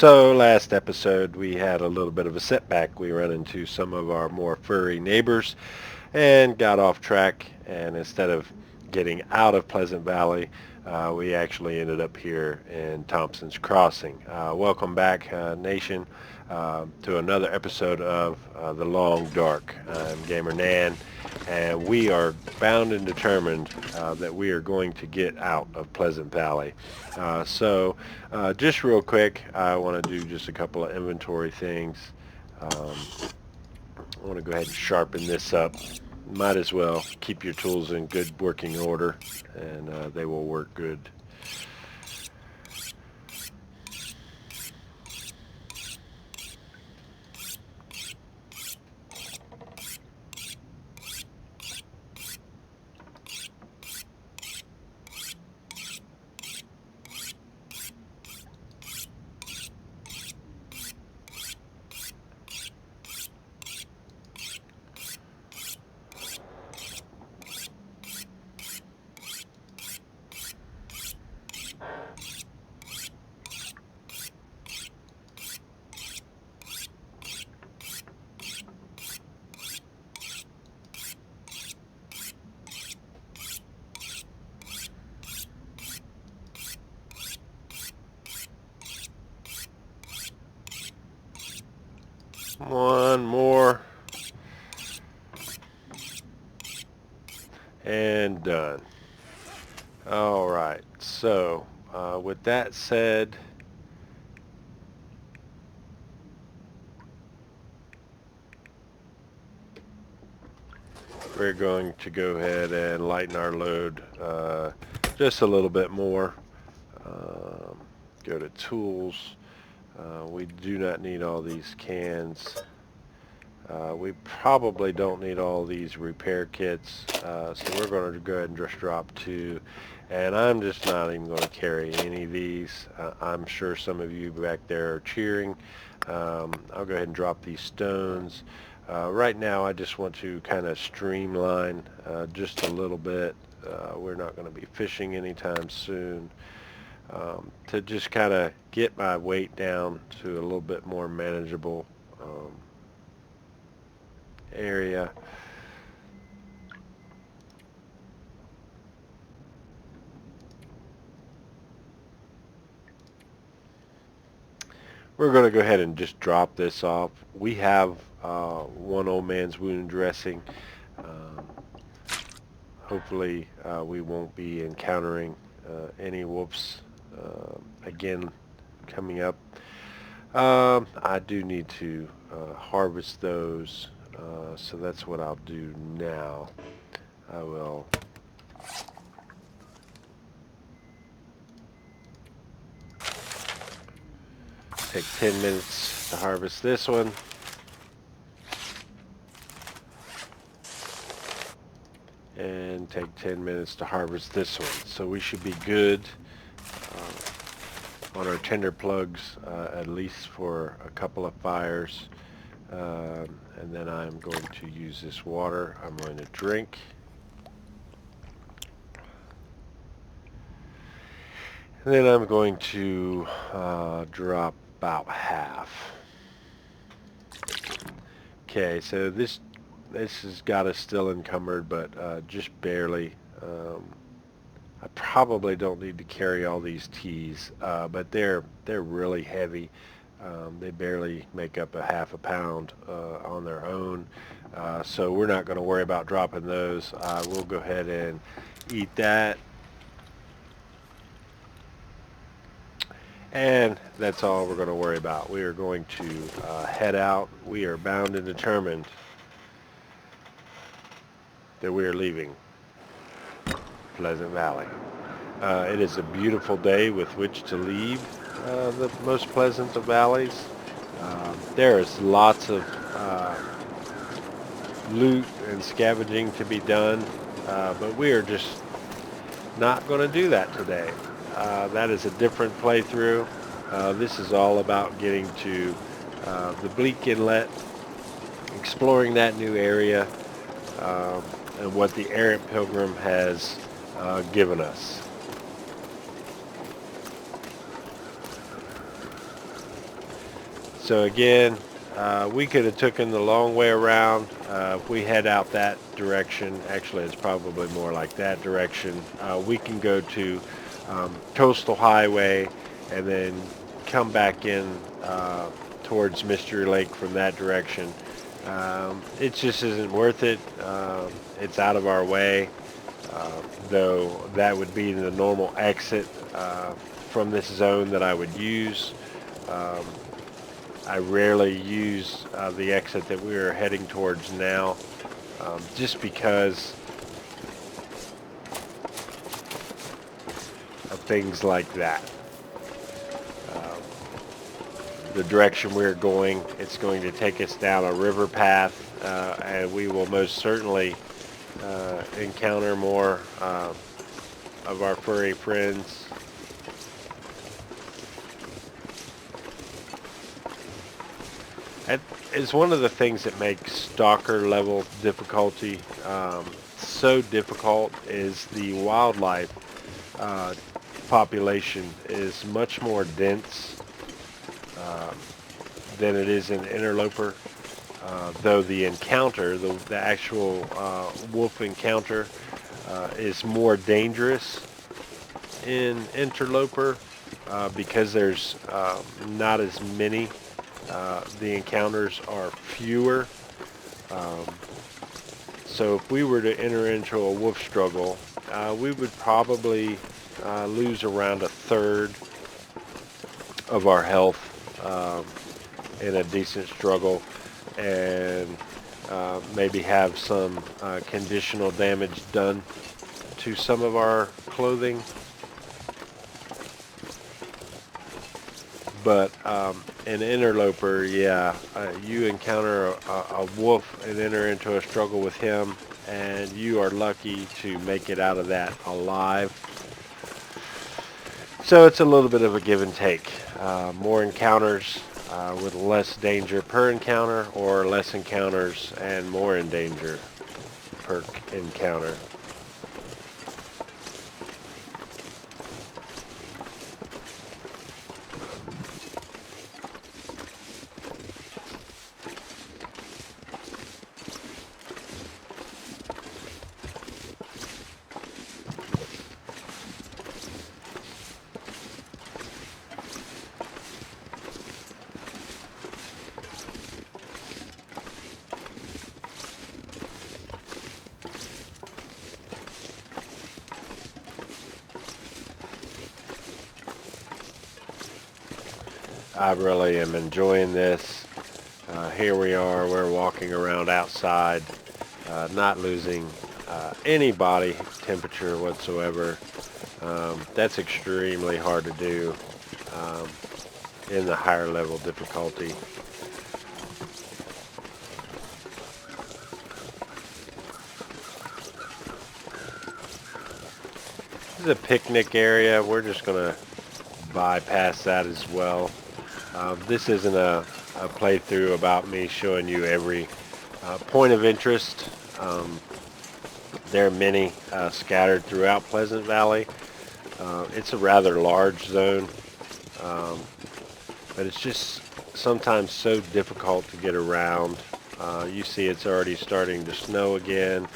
So last episode we had a little bit of a setback. We ran into some of our more furry neighbors and got off track, and instead of getting out of Pleasant Valley, we actually ended up here in Thompson's Crossing. Welcome back, nation, to another episode of The Long Dark. I'm Gamer Nan, and we are bound and determined that we are going to get out of Pleasant Valley. Just real quick, I want to do just a couple of inventory things. Um, I want to go ahead and sharpen this up. Might as well keep your tools in good working order, and they will work good. One more, and done. All right, so with that said, we're going to go ahead and lighten our load just a little bit more. Um, Go to tools. We do not need all these cans. We probably don't need all these repair kits, so we're going to go ahead and just drop two. And I'm just not even going to carry any of these. I'm sure some of you back there are cheering. I'll go ahead and drop these stones. Right now I just want to kind of streamline just a little bit. We're not going to be fishing anytime soon. To just kind of get my weight down to a little bit more manageable area. We're going to go ahead and just drop this off. We have one old man's wound dressing. Um, Hopefully we won't be encountering any wolves again coming up. I do need to harvest those, so that's what I'll do now. I will take 10 minutes to harvest this one. And take 10 minutes to harvest this one. So we should be good on our tinder plugs, at least for a couple of fires. And then I'm going to use this water. I'm going to drink. And then I'm going to drop about half. Okay, so this has got us still encumbered, but just barely. I probably don't need to carry all these teas, but they're really heavy. They barely make up a half a pound on their own, so we're not going to worry about dropping those. We'll go ahead and eat that. And that's all we're going to worry about. We are going to head out. We are bound and determined that we are leaving Pleasant Valley. It is a beautiful day with which to leave the most pleasant of valleys. There is lots of loot and scavenging to be done, but we are just not going to do that today. That is a different playthrough. This is all about getting to the Bleak Inlet, exploring that new area, and what the Errant Pilgrim has given us. So again, we could have taken the long way around. If we head out that direction, actually it's probably more like that direction, we can go to Coastal Highway and then come back in towards Mystery Lake from that direction. It just isn't worth it. It's out of our way, though that would be the normal exit from this zone that I would use. I rarely use the exit that we are heading towards now, just because of things like that. The direction we're going, it's going to take us down a river path, and we will most certainly encounter more of our furry friends. That is one of the things that makes Stalker level difficulty so difficult, is the wildlife population is much more dense than it is in Interloper, though the encounter, the actual wolf encounter, is more dangerous in Interloper because there's not as many. The encounters are fewer. So if we were to enter into a wolf struggle, we would probably lose around a third of our health in a decent struggle, and maybe have some conditional damage done to some of our clothing. But in Interloper, yeah, you encounter a wolf and enter into a struggle with him, and you are lucky to make it out of that alive. So it's a little bit of a give and take. More encounters with less danger per encounter, or less encounters and more in danger per encounter. I really am enjoying this. Here we are, we're walking around outside, not losing any body temperature whatsoever. That's extremely hard to do in the higher level difficulty. This is a picnic area. We're just going to bypass that as well. This isn't a playthrough about me showing you every point of interest. There are many scattered throughout Pleasant Valley. It's a rather large zone, but it's just sometimes so difficult to get around. You see it's already starting to snow again.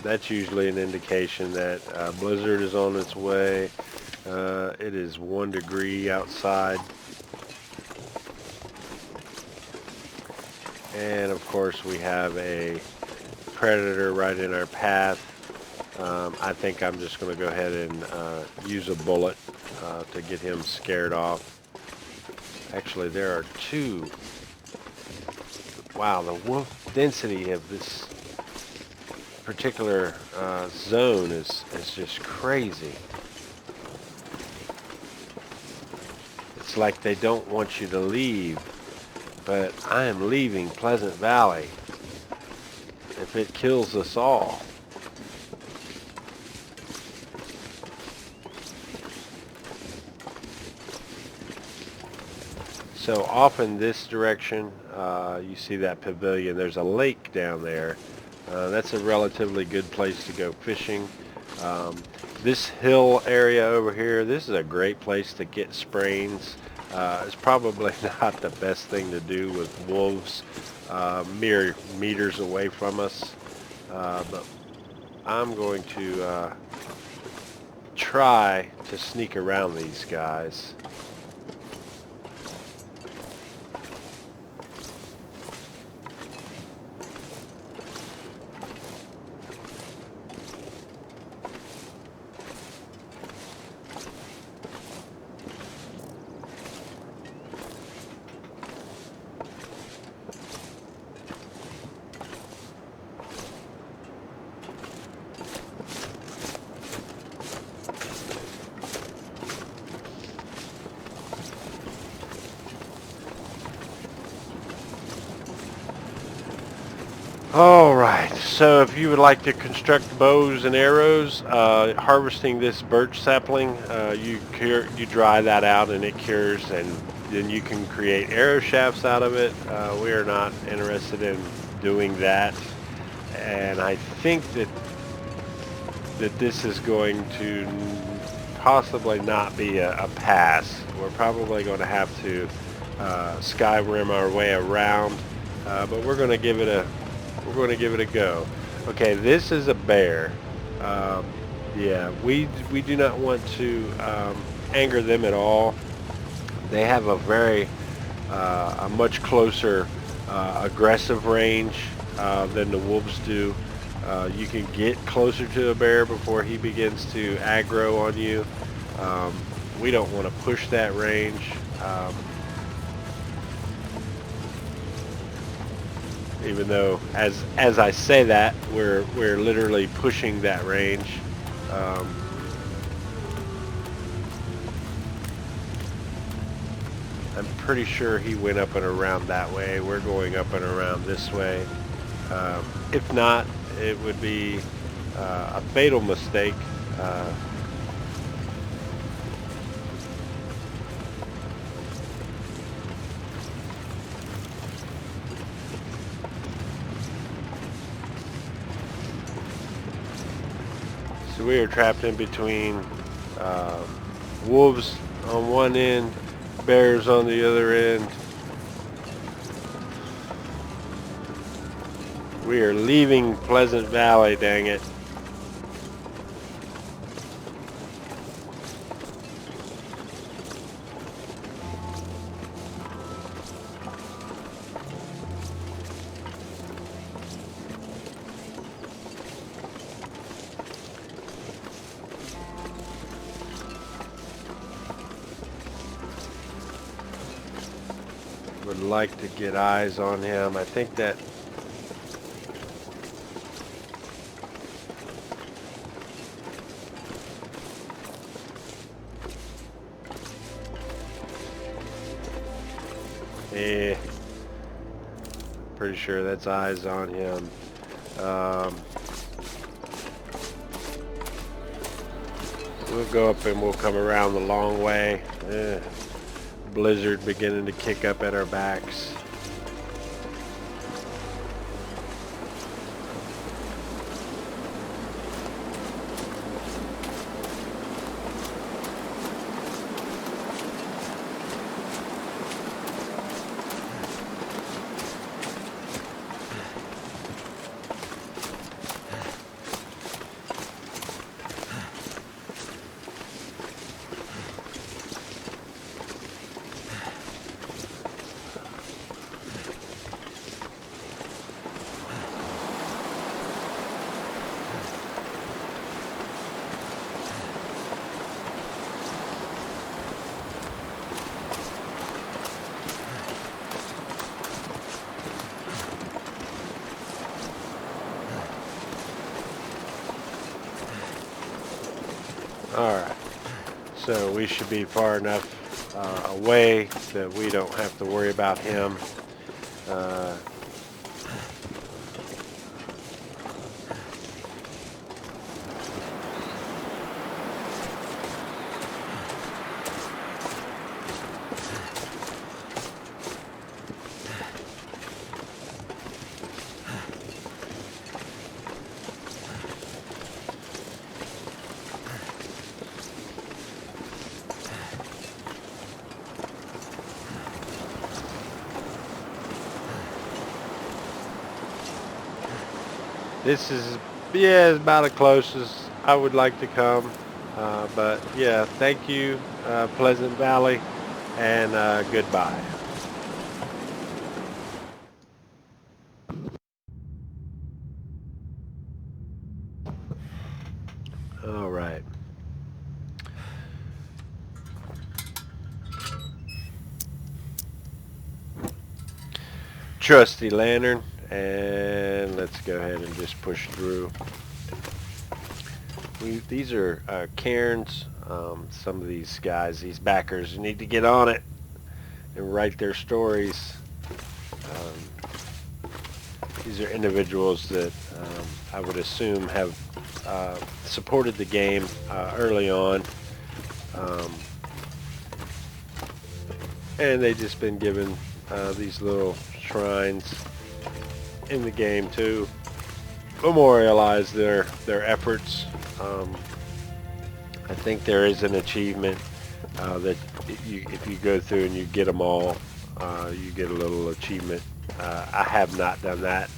That's usually an indication that a blizzard is on its way. It is 1 degree outside. And of course we have a predator right in our path. I think I'm just going to go ahead and use a bullet to get him scared off. Actually, there are 2. Wow, the wolf density of this particular zone is just crazy. It's like they don't want you to leave. But I am leaving Pleasant Valley if it kills us all. So off in this direction, you see that pavilion. There's a lake down there. That's a relatively good place to go fishing. This hill area over here, this is a great place to get sprains. It's probably not the best thing to do with wolves mere meters away from us, but I'm going to try to sneak around these guys. Alright, so if you would like to construct bows and arrows, harvesting this birch sapling, you dry that out and it cures, and then you can create arrow shafts out of it. We are not interested in doing that, and I think that this is going to possibly not be a pass. We're probably going to have to Skyrim our way around, but we're going to give it a go. Okay, this is a bear. Yeah, we do not want to anger them at all. They have a much closer aggressive range than the wolves do. You can get closer to a bear before he begins to aggro on you. We don't want to push that range. Even though, as I say that, we're literally pushing that range. I'm pretty sure he went up and around that way. We're going up and around this way. If not, it would be a fatal mistake. So we are trapped in between wolves on one end, bears on the other end. We are leaving Pleasant Valley, dang it. Would like to get eyes on him. I think that pretty sure that's eyes on him. We'll go up and we'll come around the long way. Blizzard beginning to kick up at our backs. Alright, so we should be far enough away that we don't have to worry about him. This is, yeah, about as close as I would like to come. But yeah, thank you, Pleasant Valley, and goodbye. All right. Trusty lantern, and let's go ahead and just push through. These are Cairns. Some of these guys, these backers, need to get on it and write their stories. These are individuals that I would assume have supported the game early on, and they've just been given these little shrines in the game to memorialize their efforts. I think there is an achievement that if you go through and you get them all, you get a little achievement. I have not done that.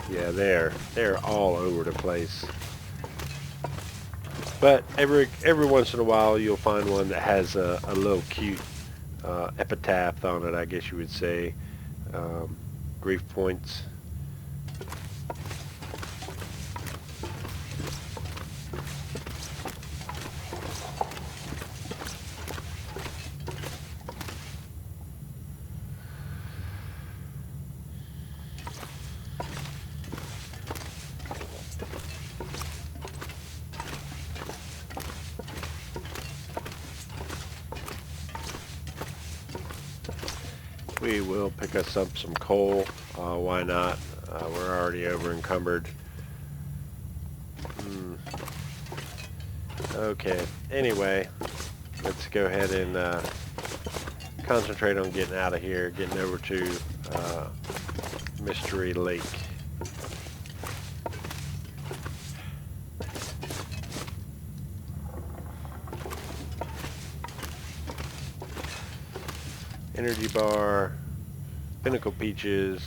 Yeah, they're all over the place. But every once in a while, you'll find one that has a little cute epitaph on it, I guess you would say. Grief points. We will pick us up some coal. Why not? We're already over encumbered. Okay. Anyway, let's go ahead and concentrate on getting out of here, getting over to Mystery Lake. Energy bar, Pinnacle Peaches,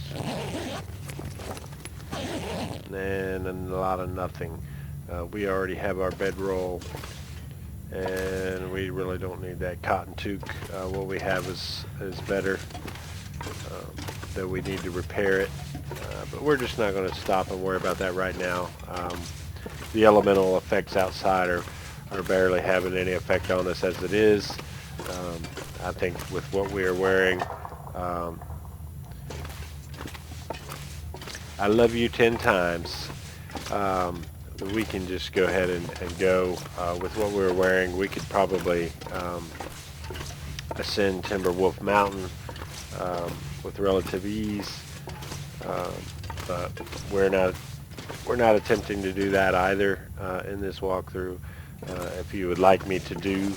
and a lot of nothing. We already have our bedroll, and we really don't need that cotton toque. What we have is better, though we need to repair it. But we're just not going to stop and worry about that right now. The elemental effects outside are barely having any effect on us as it is. I think with what we are wearing, I love you 10 times. We can just go ahead and go with what we're wearing. We could probably ascend Timberwolf Mountain with relative ease, but we're not attempting to do that either in this walkthrough. If you would like me to do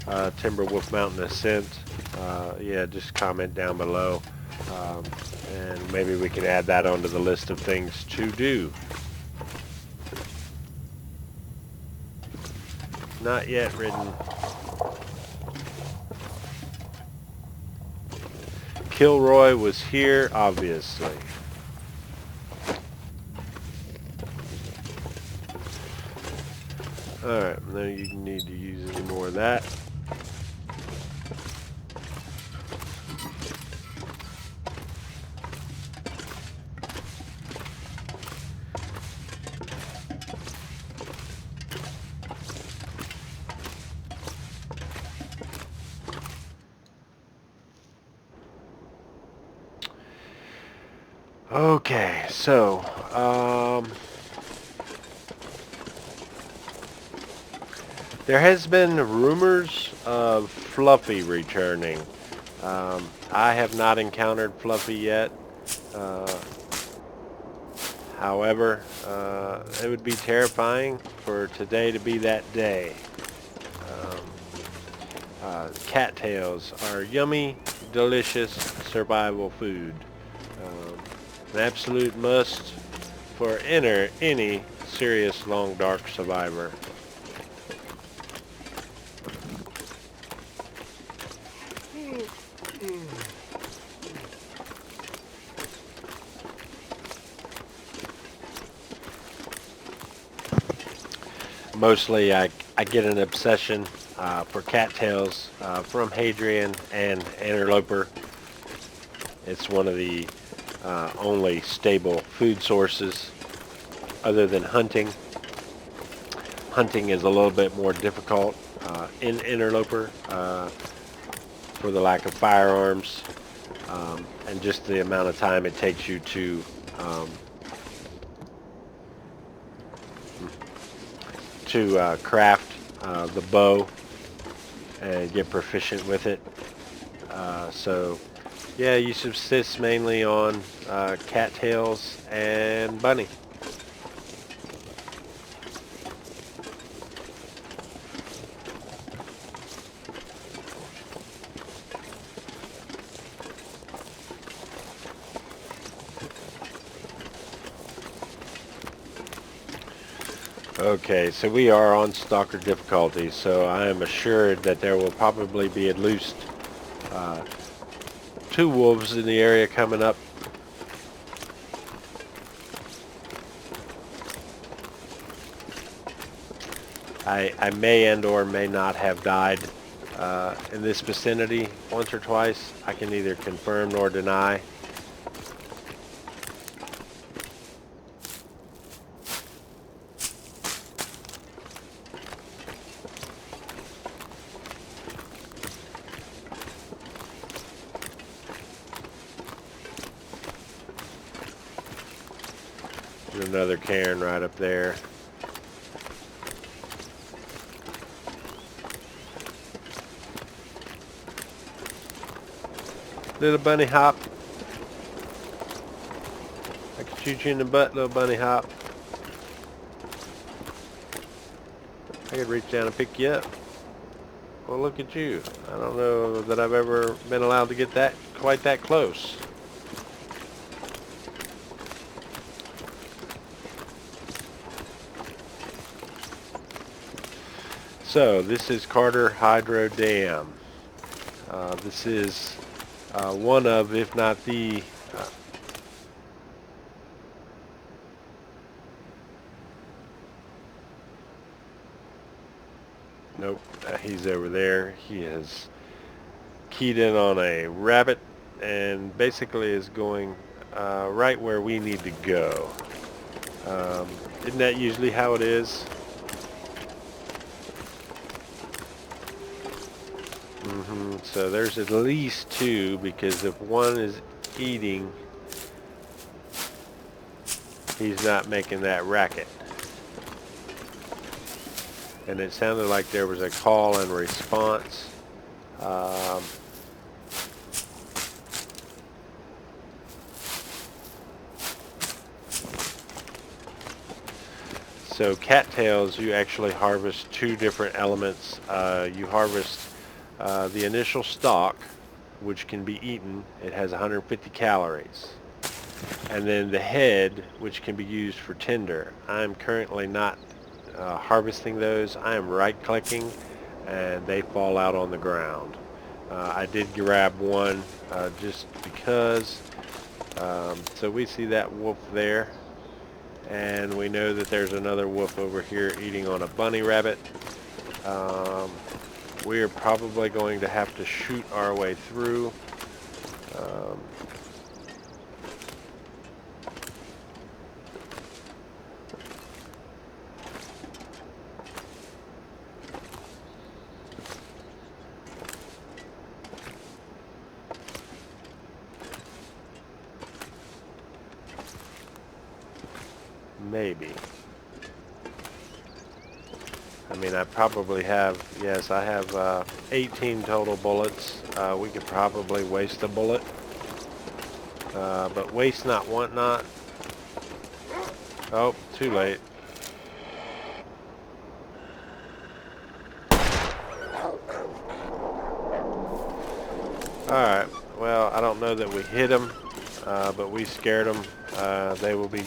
Timberwolf Mountain ascent, yeah, just comment down below, and maybe we can add that onto the list of things to do. Not yet ridden. Kilroy was here, obviously. Alright, no, you need to use any more of that. Okay, so, there has been rumors of Fluffy returning. I have not encountered Fluffy yet. However, it would be terrifying for today to be that day. Cattails are yummy, delicious survival food. An absolute must for any serious long dark survivor. Mostly I get an obsession for cattails from Hadrian and Interloper. It's one of the only stable food sources other than hunting. Hunting is a little bit more difficult in Interloper for the lack of firearms and just the amount of time it takes you to craft the bow and get proficient with it. So yeah, you subsist mainly on cattails and bunny. Okay, so we are on Stalker difficulty, so I am assured that there will probably be at least 2 wolves in the area coming up. I may and or may not have died in this vicinity once or twice. I can neither confirm nor deny. There's another cairn right up there. Little bunny hop. I can shoot you in the butt, little bunny hop. I could reach down and pick you up. Well, look at you. I don't know that I've ever been allowed to get that quite that close. So this is Carter Hydro Dam. This is one of, if not the nope, he's over there. He has keyed in on a rabbit and basically is going right where we need to go. Isn't that usually how it is? So there's at least 2, because if one is eating, he's not making that racket. And it sounded like there was a call and response. So cattails, you actually harvest 2 different elements. You harvest the initial stalk, which can be eaten. It has 150 calories. And then the head, which can be used for tinder. I'm currently not harvesting those. I am right-clicking, and they fall out on the ground. I did grab one just because. So we see that wolf there, and we know that there's another wolf over here eating on a bunny rabbit. We are probably going to have to shoot our way through. Maybe. I mean, I probably have, yes, I have 18 total bullets. We could probably waste a bullet. But waste not, want not. Oh, too late. Alright, well, I don't know that we hit them, but we scared them. They will be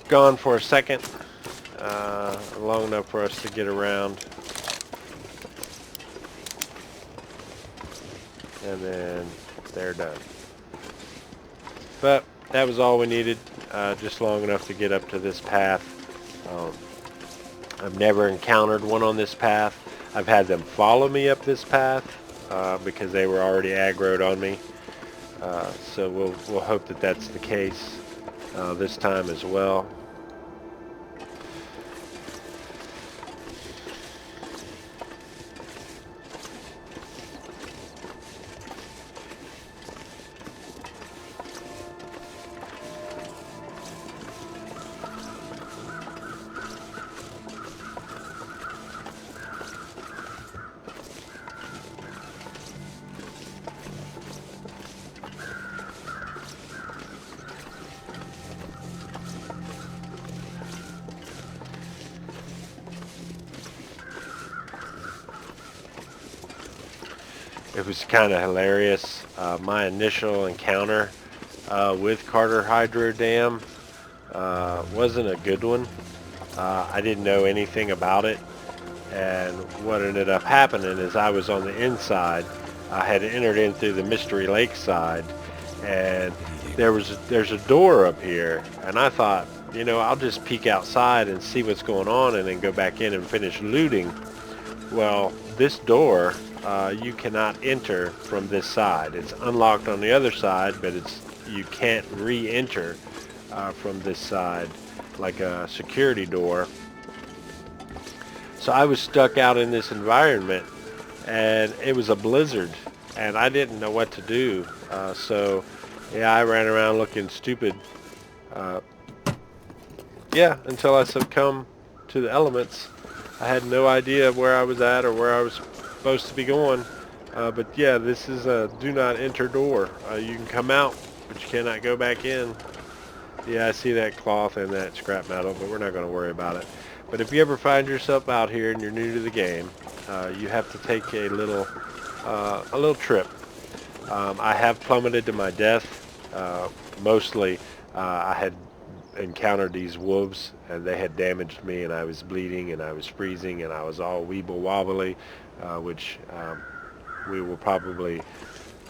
gone for a second. Long enough for us to get around, and then they're done. But that was all we needed, just long enough to get up to this path. I've never encountered one on this path. I've had them follow me up this path because they were already aggroed on me. So we'll hope that that's the case this time as well. It was kind of hilarious. My initial encounter with Carter Hydro Dam wasn't a good one. I didn't know anything about it, and what ended up happening is I was on the inside. I had entered in through the Mystery Lake side, and there's a door up here, and I thought, you know, I'll just peek outside and see what's going on and then go back in and finish looting. Well, this door, you cannot enter from this side. It's unlocked on the other side, but you can't re-enter from this side like a security door. So I was stuck out in this environment, and it was a blizzard, and I didn't know what to do. So yeah, I ran around looking stupid. Yeah, until I succumbed to the elements. I had no idea where I was at or where I was supposed to be going. But yeah, this is a do not enter door. You can come out, but you cannot go back in. Yeah, I see that cloth and that scrap metal, but we're not going to worry about it. But if you ever find yourself out here and you're new to the game, you have to take a little trip. I have plummeted to my death. Mostly, I had encountered these wolves, and they had damaged me, and I was bleeding, and I was freezing, and I was all weeble wobbly, which we will probably,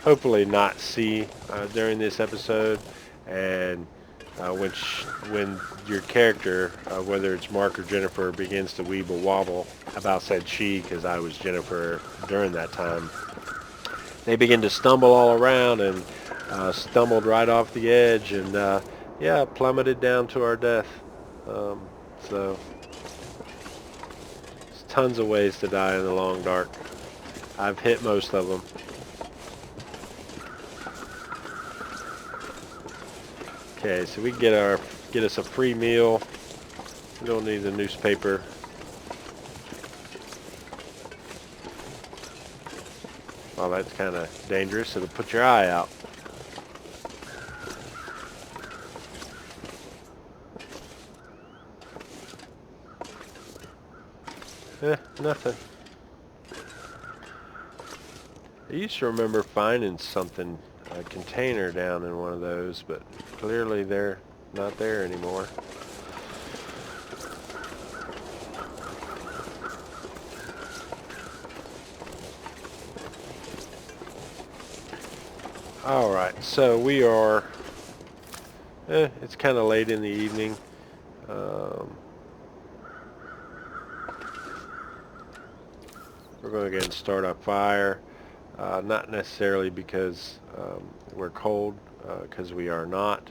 hopefully, not see during this episode. And when your character, whether it's Mark or Jennifer, begins to weeble wobble, about said she, because I was Jennifer during that time, they begin to stumble all around, and stumbled right off the edge, and yeah, plummeted down to our death. So there's tons of ways to die in the long dark. I've hit most of them. Okay, so we can get us a free meal. We don't need the newspaper. Well, that's kind of dangerous. It'll put your eye out. Nothing. I used to remember finding something, a container down in one of those, but clearly they're not there anymore. Alright, so we are, it's kind of late in the evening. We're going to go ahead and start our fire. Not necessarily because we're cold, because we are not.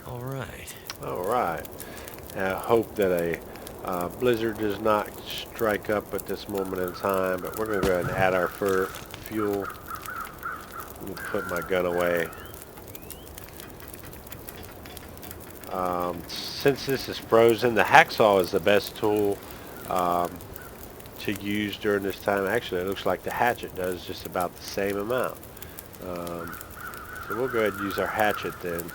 All right. I hope that a blizzard does not strike up at this moment in time, but we're going to go ahead and add our fuel. Let me put my gun away. Since this is frozen, the hacksaw is the best tool to use during this time. Actually, it looks like the hatchet does just about the same amount. So we'll go ahead and use our hatchet then.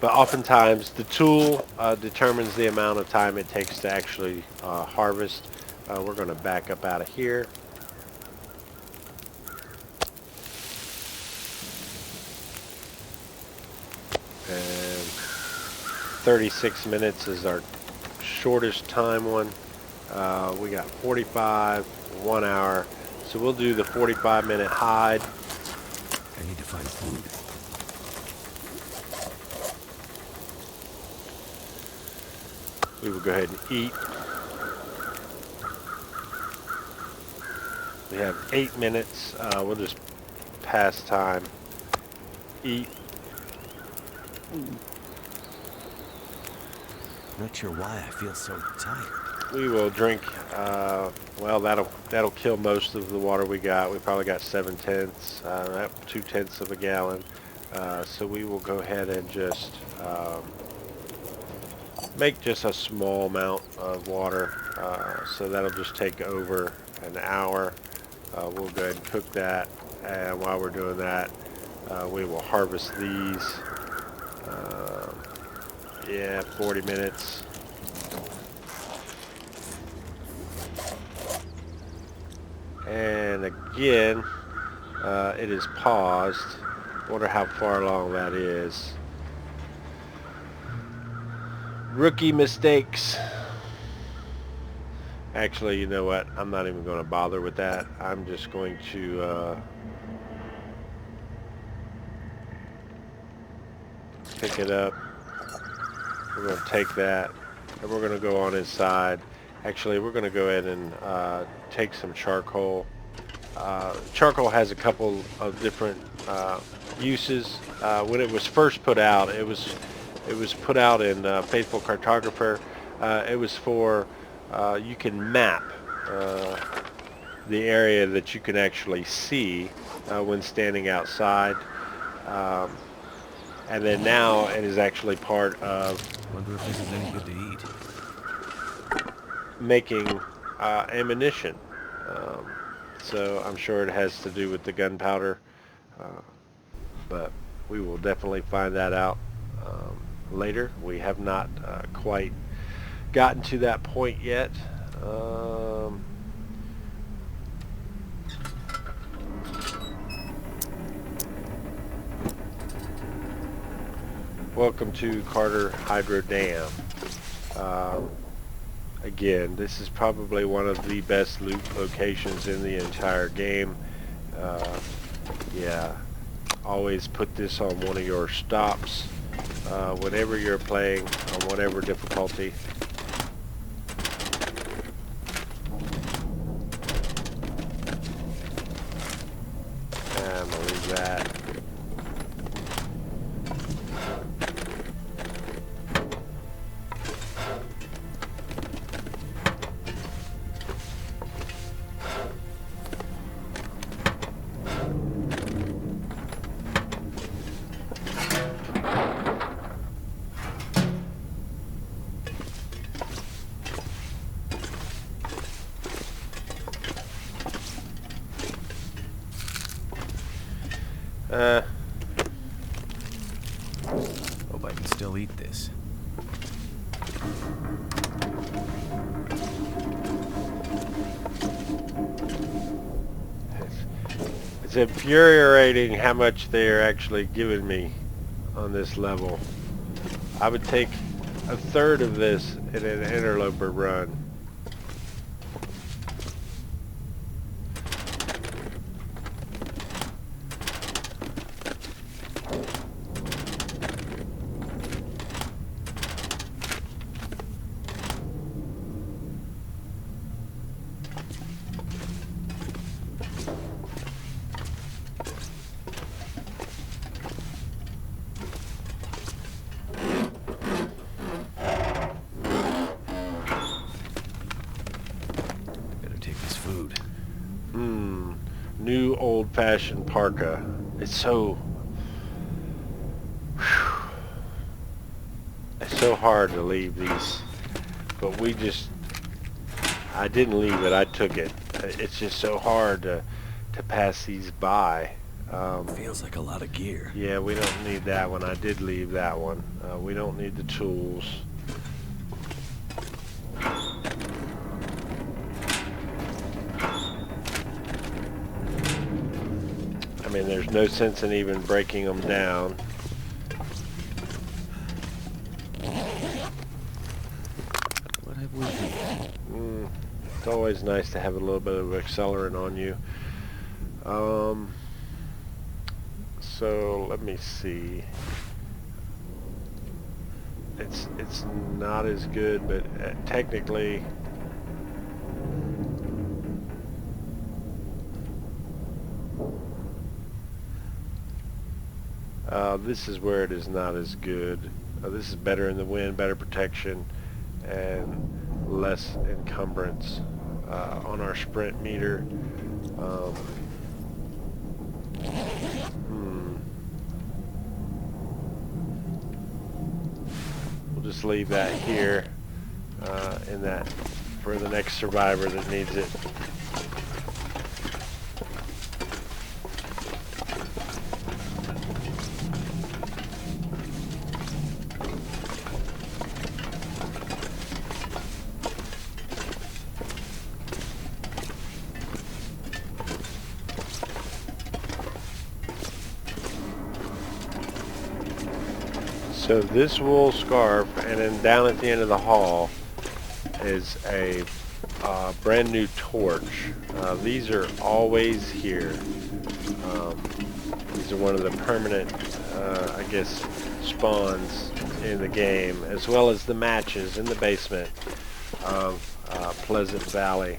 But oftentimes the tool determines the amount of time it takes to actually harvest. We're going to back up out of here. And 36 minutes is our shortest time one. We got 45, 1 hour. So we'll do the 45-minute hide. I need to find food. We will go ahead and eat. We have 8 minutes. We'll just pass time. Eat. Not sure why I feel so tired. We will drink. Well, that'll kill most of the water we got. We probably got 7/10, 2/10 of a gallon. So we will go ahead and just make just a small amount of water. So that'll just take over an hour. We'll go ahead and cook that, and while we're doing that, we will harvest these. Yeah, 40 minutes. And again, it is paused. Wonder how far along that is. Rookie mistakes. Actually, you know what? I'm not even going to bother with that. I'm just going to pick it up. We're going to take that, and we're going to go on inside. Actually, we're going to go ahead and take some charcoal. Charcoal has a couple of different uses. When it was first put out, it was put out in Faithful Cartographer. It was for you can map the area that you can actually see when standing outside. And then now it is actually part of Wonder if this is any good to eat. making ammunition. So I'm sure it has to do with the gunpowder, but we will definitely find that out later. We have not quite gotten to that point yet. Welcome to Carter Hydro Dam. Again, this is probably one of the best loot locations in the entire game. Yeah, always put this on one of your stops whenever you're playing on whatever difficulty. And I'll leave that. Hope I can still eat this. It's infuriating how much they are actually giving me on this level. I would take a third of this in an interloper run. New old-fashioned parka. It's so hard to leave these, but I didn't leave it, I took it. It's just so hard to pass these by. Feels like a lot of gear. Yeah, we don't need that one. I did leave that one. We don't need the tools. I mean, there's no sense in even breaking them down. It's always nice to have a little bit of accelerant on you. So let me see. It's not as good, but technically this is where it is not as good. This is better in the wind, better protection, and less encumbrance on our sprint meter. We'll just leave that here in that for the next survivor that needs it. So this wool scarf, and then down at the end of the hall is a brand new torch. These are always here. These are one of the permanent, I guess, spawns in the game, as well as the matches in the basement of Pleasant Valley.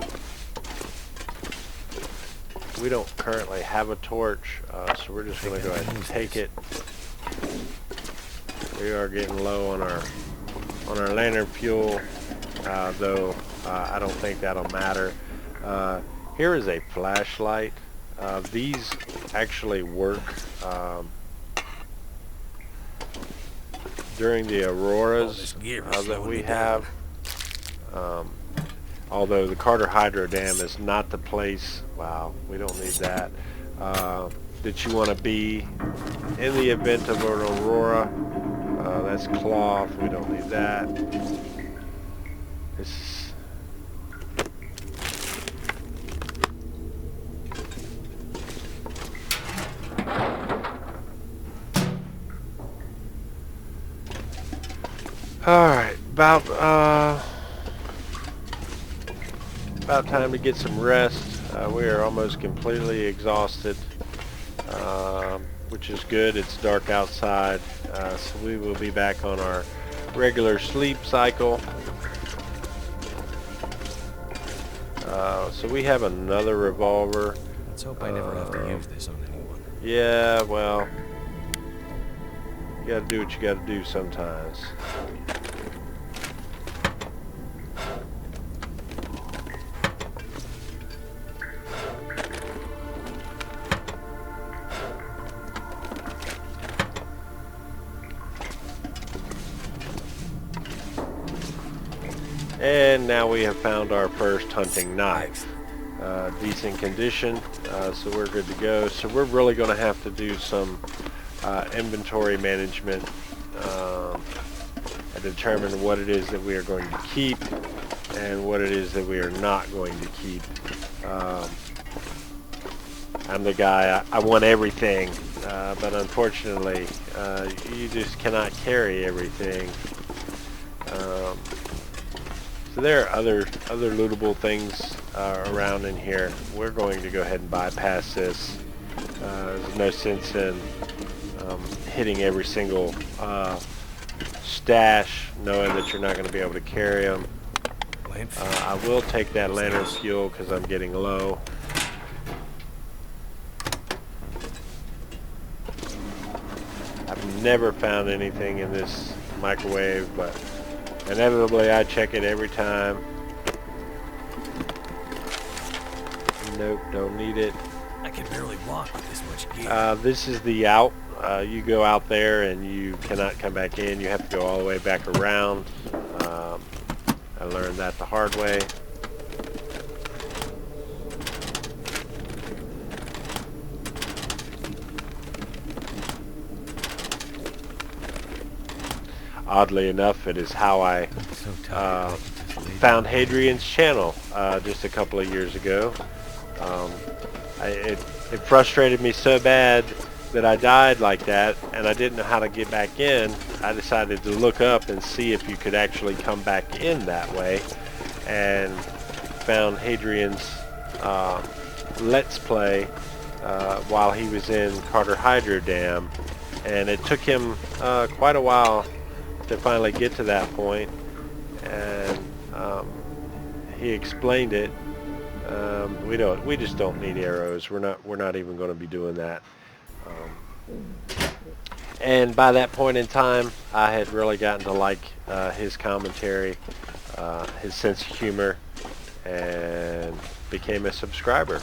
We don't currently have a torch, so we're just going to go ahead and take it. We are getting low on our lantern fuel, though I don't think that'll matter. Here is a flashlight. These actually work during the auroras that we have. Although the Carter Hydro Dam is not the place, wow, we don't need that, that you want to be in the event of an aurora. That's cloth, we don't need that. This Alright, about time to get some rest. We are almost completely exhausted, which is good. It's dark outside, so we will be back on our regular sleep cycle. So we have another revolver. Let's hope I never have to use this on anyone. Yeah, well, you gotta do what you gotta do sometimes. And now we have found our first hunting knife. Decent condition, so we're good to go. So we're really going to have to do some inventory management and determine what it is that we are going to keep and what it is that we are not going to keep. I'm the guy, I want everything, but unfortunately you just cannot carry everything. So there are other lootable things around in here. We're going to go ahead and bypass this. There's no sense in hitting every single stash knowing that you're not going to be able to carry them. I will take that lantern fuel because I'm getting low. I've never found anything in this microwave, but inevitably I check it every time. Nope, don't need it. I can barely walk with this much gear. This is the out. You go out there and you cannot come back in. You have to go all the way back around. I learned that the hard way. Oddly enough, it is how I found Hadrian's channel just a couple of years ago. It frustrated me so bad that I died like that, and I didn't know how to get back in. I decided to look up and see if you could actually come back in that way, and found Hadrian's Let's Play while he was in Carter Hydro Dam, and it took him quite a while to finally get to that point, and he explained it. We just don't need arrows. We're not even going to be doing that. And by that point in time, I had really gotten to like his commentary, his sense of humor, and became a subscriber.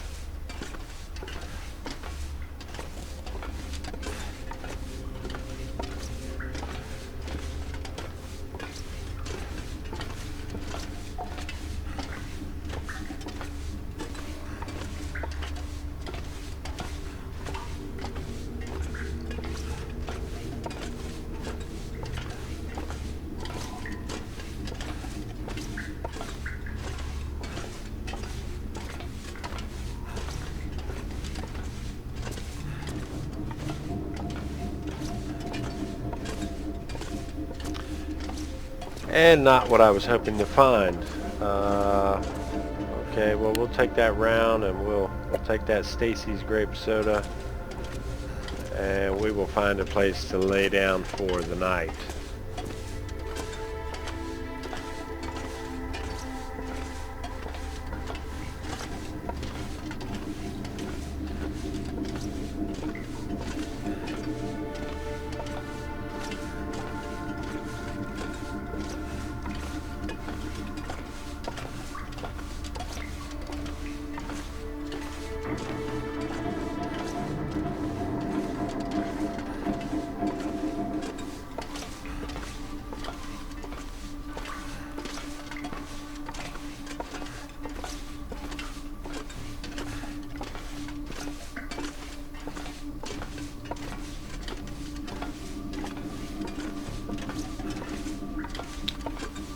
And not what I was hoping to find. Okay, well, we'll take that round, and we'll take that Stacy's grape soda, and we will find a place to lay down for the night.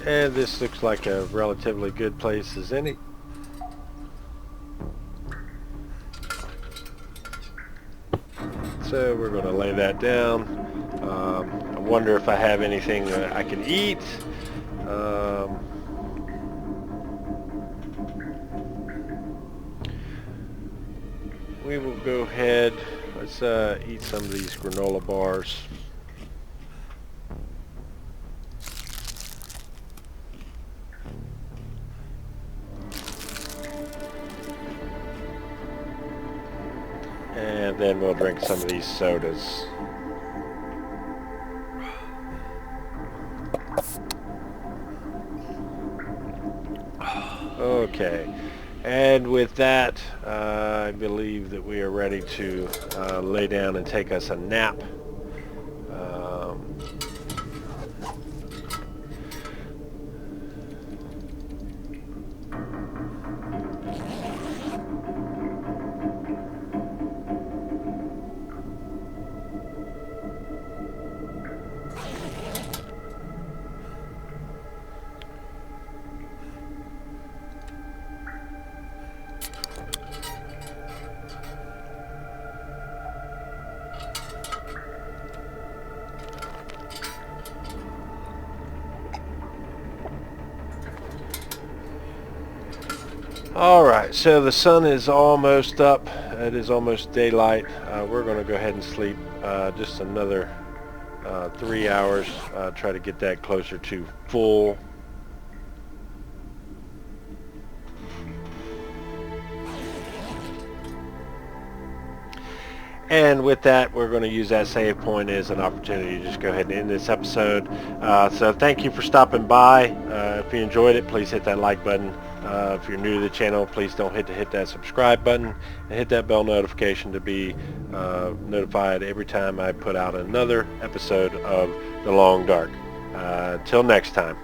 And this looks like a relatively good place as any. So we're going to lay that down. I wonder if I have anything that I can eat. We will go ahead. Let's eat some of these granola bars. And then we'll drink some of these sodas. Okay, and with that, I believe that we are ready to lay down and take us a nap. Alright, so the sun is almost up. It is almost daylight. We're going to go ahead and sleep just another 3 hours. Try to get that closer to full. And with that, we're going to use that save point as an opportunity to just go ahead and end this episode. So thank you for stopping by. If you enjoyed it, please hit that like button. If you're new to the channel, please don't hit that subscribe button and hit that bell notification to be notified every time I put out another episode of The Long Dark. Till next time.